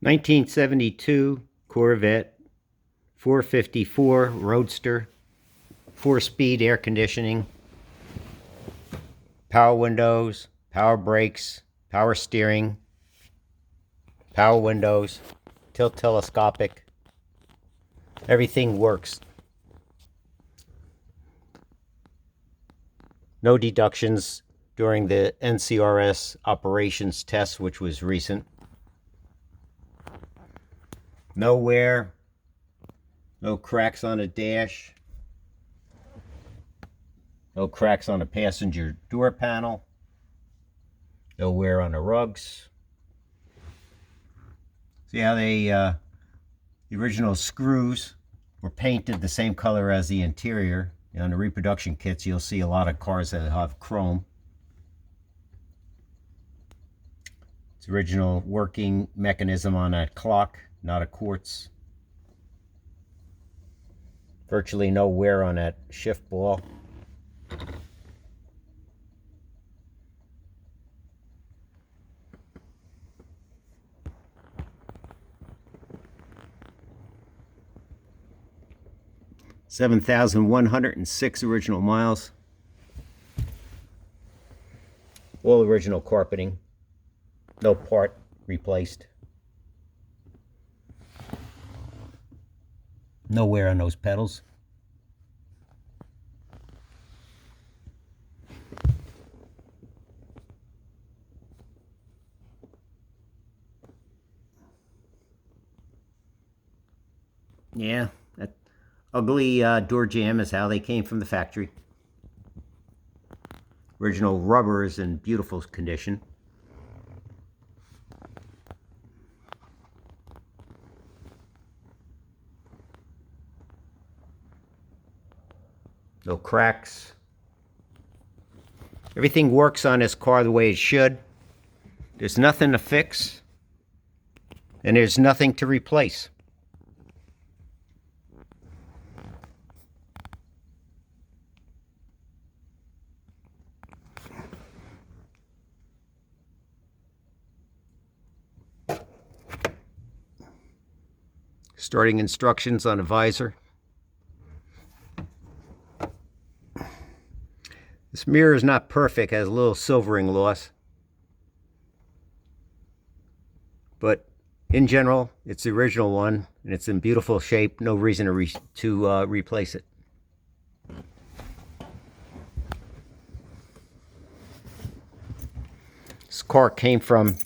1972 Corvette 454 Roadster, 4-speed air conditioning, power windows, power brakes, power steering, power windows, tilt telescopic. Everything works. No deductions during the NCRS operations test, which was recent. No wear, no cracks on the dash, no cracks on the passenger door panel, no wear on the rugs. See how the original screws were painted the same color as the interior. On the reproduction kits, you'll see a lot of cars that have chrome. It's original working mechanism on that clock, not a quartz. Virtually no wear on that shift ball. $7,106 original miles. All original carpeting. No part replaced. No wear on those pedals. Yeah, that ugly door jamb is how they came from the factory. Original rubber is in beautiful condition. No cracks. Everything works on this car the way it should. There's nothing to fix, and there's nothing to replace. Starting instructions on a visor. This mirror is not perfect, has a little silvering loss. But in general, it's the original one, and it's in beautiful shape. No reason to replace it. This car came from,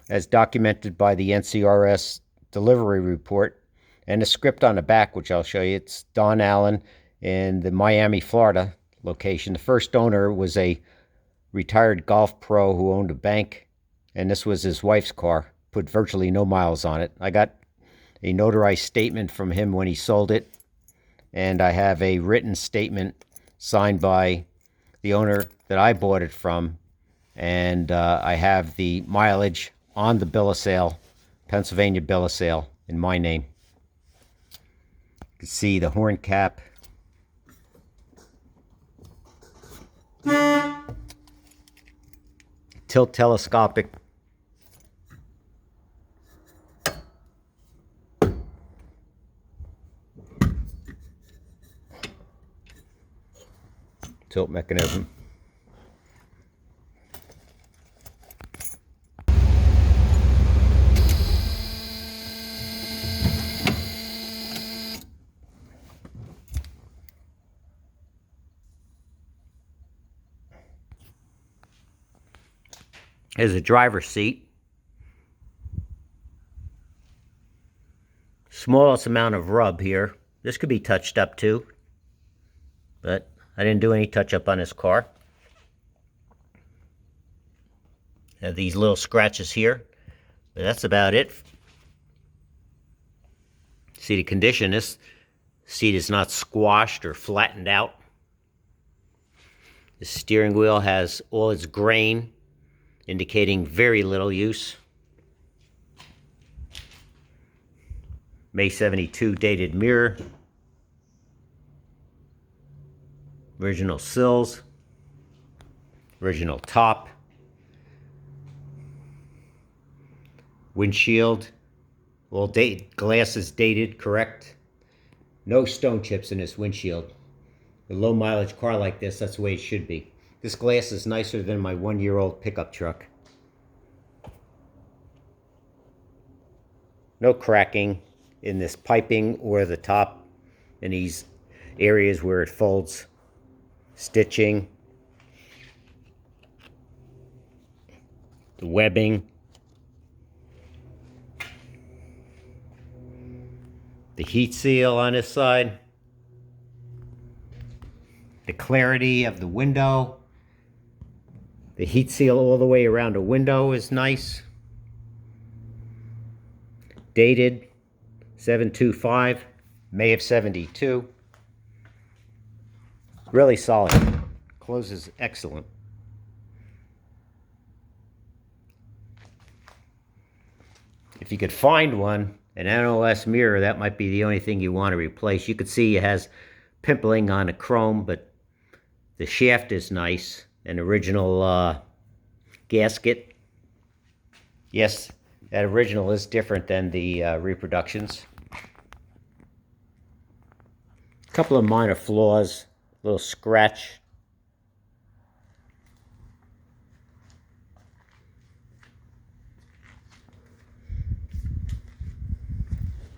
as documented by the NCRS delivery report, and the script on the back, which I'll show you. It's Don Allen in the Miami, Florida location. The first owner was a retired golf pro who owned a bank, and this was his wife's car. Put virtually no miles on it. I got a notarized statement from him when he sold it, and I have a written statement signed by the owner that I bought it from, and I have the mileage on the bill of sale, Pennsylvania bill of sale, in my name. You can see the horn cap. Tilt telescopic. Tilt mechanism. Here's a driver's seat. Smallest amount of rub here. This could be touched up too, but I didn't do any touch up on this car. Have these little scratches here, but that's about it. See the condition. This seat is not squashed or flattened out. The steering wheel has all its grain, indicating very little use. May 72 dated mirror. Original sills. Original top. Windshield Well, glass is dated, correct? No stone chips in this windshield. A low mileage car like this, that's the way it should be. This glass is nicer than my 1-year-old pickup truck. No cracking in this piping or the top in these areas where it folds. Stitching. The webbing. The heat seal on this side. The clarity of the window. The heat seal all the way around the window is nice. Dated 7/25, May of 72. Really solid. Closes excellent. If you could find one, an NOS mirror, that might be the only thing you want to replace. You could see it has pimpling on the chrome, but the shaft is nice. An original gasket. Yes, that original is different than the reproductions. A couple of minor flaws, a little scratch.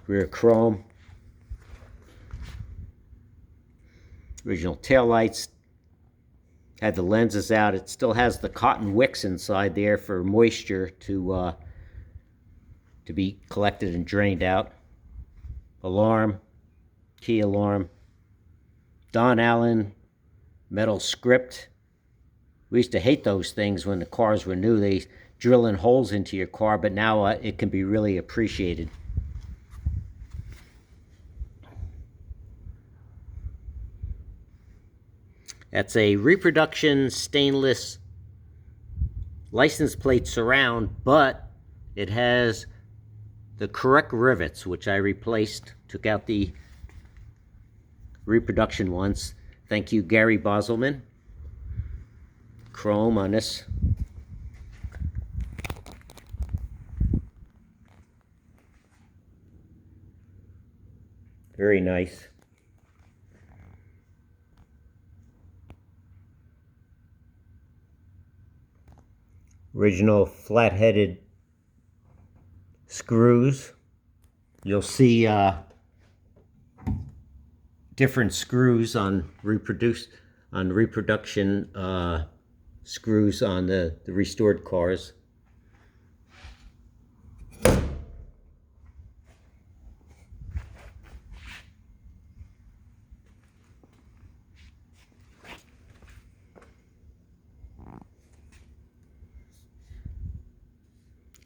Rear chrome. Original taillights. Had the lenses out. It still has the cotton wicks inside there for moisture to be collected and drained out. Alarm, key alarm. Don Allen metal script. We used to hate those things when the cars were new. They drill in holes into your car, but now it can be really appreciated. That's a reproduction stainless license plate surround, but it has the correct rivets, which I replaced, took out the reproduction ones. Thank you, Gary Boselman. Chrome on this. Very nice. Original flat-headed screws. You'll see different screws on reproduction screws on the restored cars.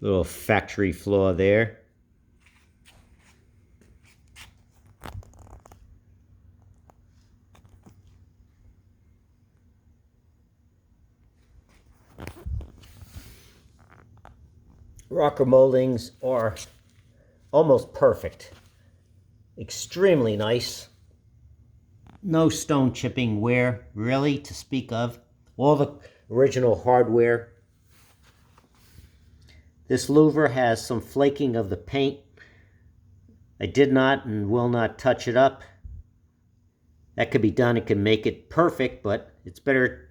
Little factory flaw there. Rocker moldings are almost perfect. Extremely nice. No stone chipping wear, really, to speak of. All the original hardware. This louver has some flaking of the paint. I did not and will not touch it up. That could be done. It can make it perfect, but it's better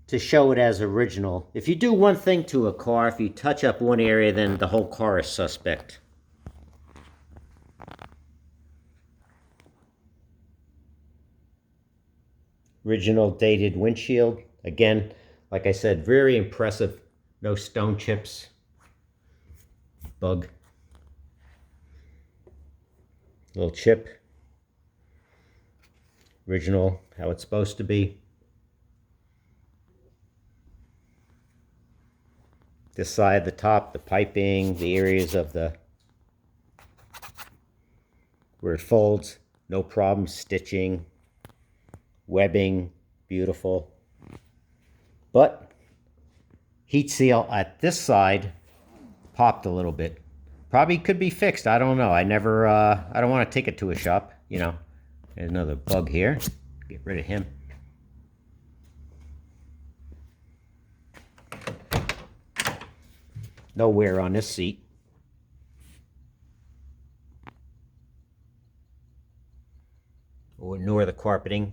to show it as original. If you do one thing to a car, if you touch up one area, then the whole car is suspect. Original dated windshield. Again, like I said, very impressive. No stone chips. Bug. Little chip. Original, how it's supposed to be. This side, the top, the piping, the areas of the where it folds, no problem. Stitching, webbing, beautiful. But heat seal at this side popped a little bit. Probably could be fixed. I don't know. I don't want to take it to a shop, you know. There's another bug here. Get rid of him. No wear on this seat. restore the carpeting.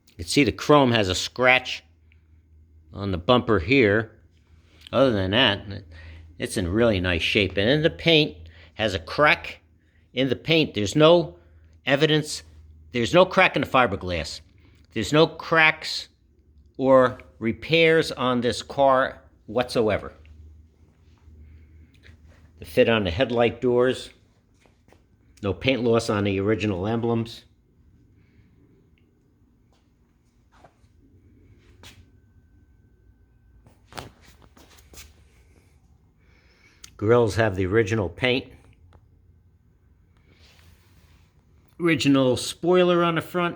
You can see the chrome has a scratch on the bumper here. Other than that, it's in really nice shape. And then the paint has a crack in the paint. There's no evidence, there's no crack in the fiberglass. There's no cracks or repairs on this car whatsoever. The fit on the headlight doors. No paint loss on the original emblems. Grills have the original paint. Original spoiler on the front.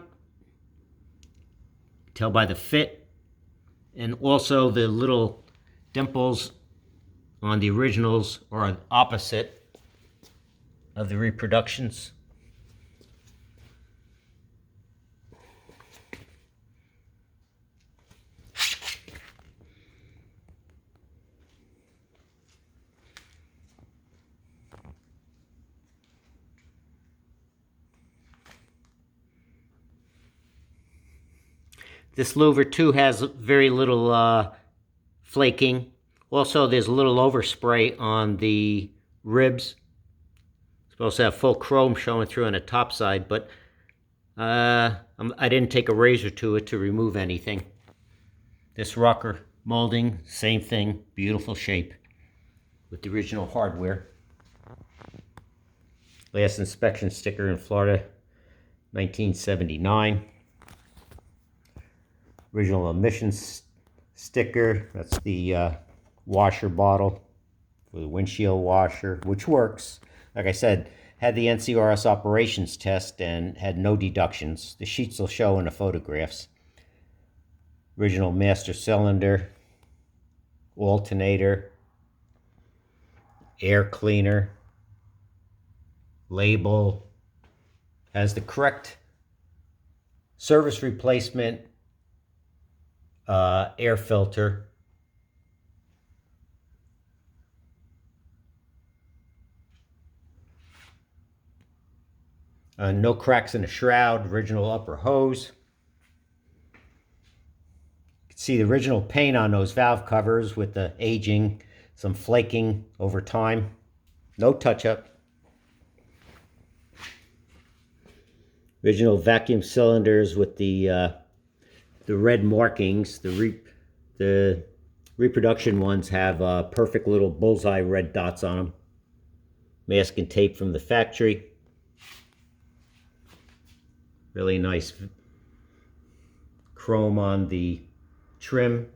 Tell by the fit. And also the little dimples on the originals are opposite of the reproductions. This louver too has very little flaking. Also, there's a little overspray on the ribs. It's supposed to have full chrome showing through on the top side, but I didn't take a razor to it to remove anything. This rocker molding, same thing, beautiful shape with the original hardware. Last inspection sticker in Florida, 1979. Original emissions sticker, that's the washer bottle for the windshield washer, which works. Like I said, had the NCRS operations test and had no deductions. The sheets will show in the photographs. Original master cylinder, alternator, air cleaner, label, has the correct service replacement air filter. No cracks in the shroud, original upper hose. You can see the original paint on those valve covers with the aging, some flaking over time. No touch-up. Original vacuum cylinders with the red markings. The reproduction ones have perfect little bullseye red dots on them. Masking tape from the factory. Really nice chrome on the trim.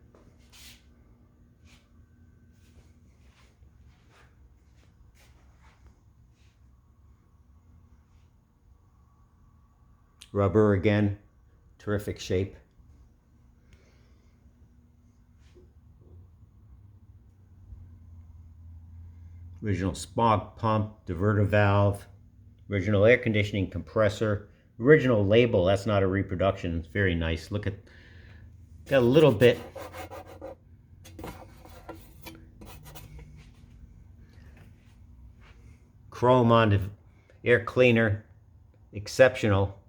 Rubber again, terrific shape. Original spark pump, diverter valve, original air conditioning compressor, original label. That's not a reproduction. It's very nice. Look at, got a little bit chrome on the air cleaner. Exceptional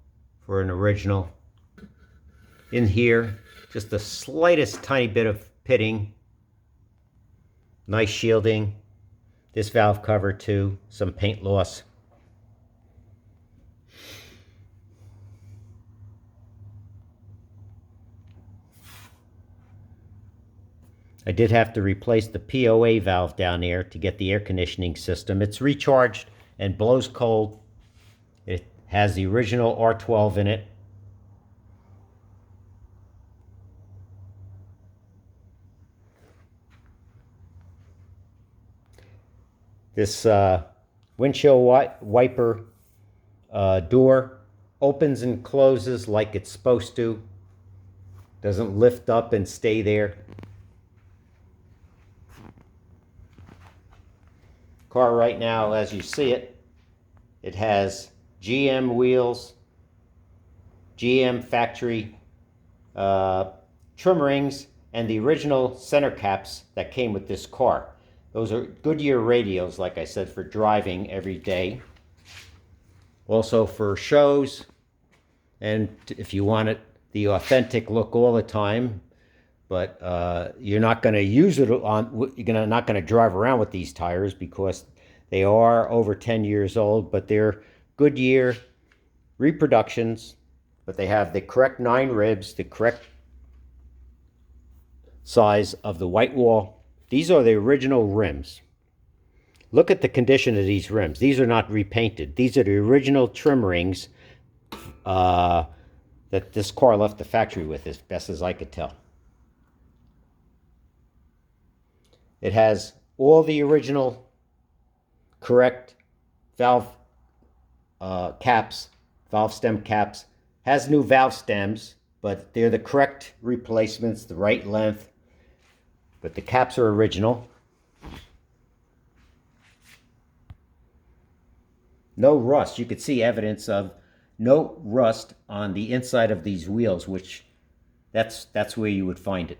for an original. In here, just the slightest tiny bit of pitting. Nice shielding. This valve cover too, some paint loss. I did have to replace the POA valve down there to get the air conditioning system. It's recharged and blows cold. It has the original R12 in it. This windshield wiper door opens and closes like it's supposed to. Doesn't lift up and stay there. Car right now, as you see it, it has GM wheels, GM factory trim rings, and the original center caps that came with this car. Those are Goodyear radials, like I said, for driving every day. Also for shows, and if you want it the authentic look all the time, but you're not going to use it on, you're not going to drive around with these tires because they are over 10 years old, but they're Goodyear reproductions, but they have the correct 9 ribs, the correct size of the white wall. These are the original rims. Look at the condition of these rims. These are not repainted. These are the original trim rings that this car left the factory with, as best as I could tell. It has all the original correct valve caps, valve stem caps. Has new valve stems, but they're the correct replacements, the right length. But the caps are original. No rust. You could see evidence of no rust on the inside of these wheels, which that's where you would find it.